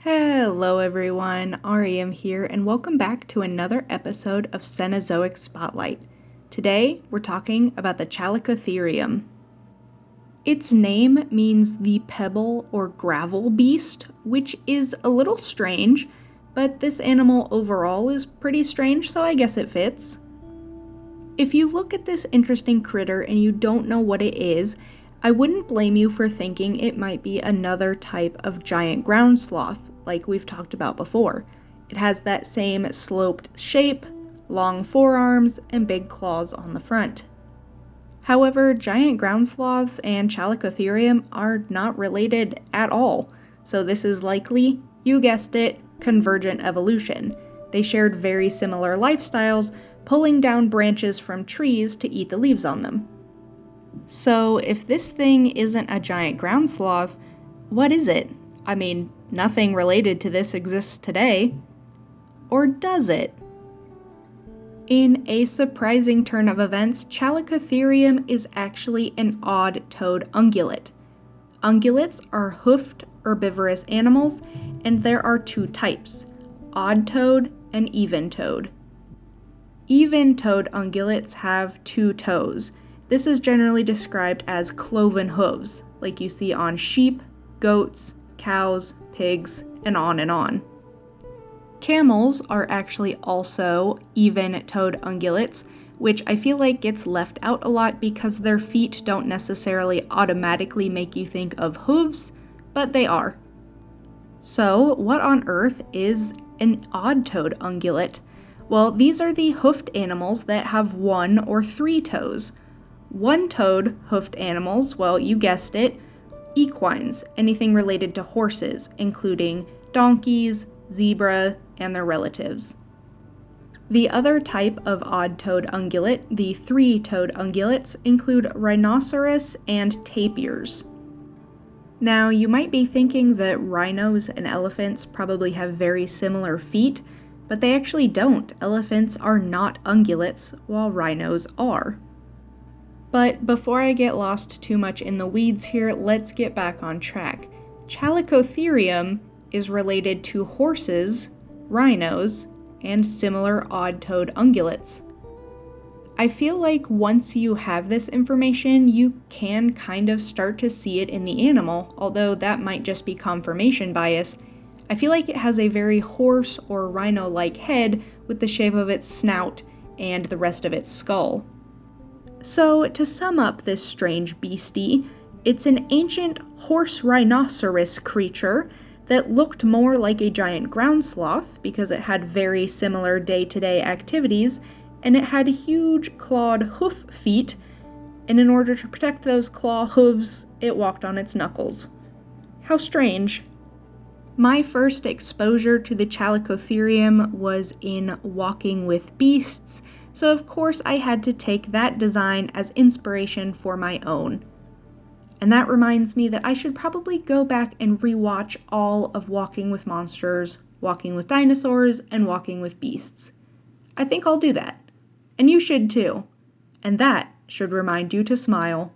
Hello everyone, REM here, and welcome back to another episode of Cenozoic Spotlight. Today, we're talking about the Chalicotherium. Its name means the pebble or gravel beast, which is a little strange, but this animal overall is pretty strange, so I guess it fits. If you look at this interesting critter and you don't know what it is, I wouldn't blame you for thinking it might be another type of giant ground sloth, like we've talked about before. It has that same sloped shape, long forearms, and big claws on the front. However, giant ground sloths and Chalicotherium are not related at all, so this is likely, you guessed it, convergent evolution. They shared very similar lifestyles, pulling down branches from trees to eat the leaves on them. So, if this thing isn't a giant ground sloth, what is it? I mean, nothing related to this exists today. Or does it? In a surprising turn of events, Chalicotherium is actually an odd-toed ungulate. Ungulates are hoofed herbivorous animals, and there are two types, odd-toed and even-toed. Even-toed ungulates have two toes. This is generally described as cloven hooves, like you see on sheep, goats, cows, pigs, and on and on. Camels are actually also even-toed ungulates, which I feel like gets left out a lot because their feet don't necessarily automatically make you think of hooves, but they are. So, what on earth is an odd-toed ungulate? Well, these are the hoofed animals that have one or three toes. One-toed hoofed animals, well, you guessed it, equines, anything related to horses, including donkeys, zebra, and their relatives. The other type of odd-toed ungulate, the three-toed ungulates, include rhinoceros and tapirs. Now, you might be thinking that rhinos and elephants probably have very similar feet, but they actually don't. Elephants are not ungulates, while rhinos are. But before I get lost too much in the weeds here, let's get back on track. Chalicotherium is related to horses, rhinos, and similar odd-toed ungulates. I feel like once you have this information, you can kind of start to see it in the animal, although that might just be confirmation bias. I feel like it has a very horse or rhino-like head with the shape of its snout and the rest of its skull. So, to sum up this strange beastie, it's an ancient horse-rhinoceros creature that looked more like a giant ground sloth because it had very similar day-to-day activities, and it had huge clawed hoof feet, and in order to protect those claw hooves, it walked on its knuckles. How strange. My first exposure to the Chalicotherium was in Walking with Beasts, so of course I had to take that design as inspiration for my own. And that reminds me that I should probably go back and rewatch all of Walking with Monsters, Walking with Dinosaurs, and Walking with Beasts. I think I'll do that. And you should too. And that should remind you to smile.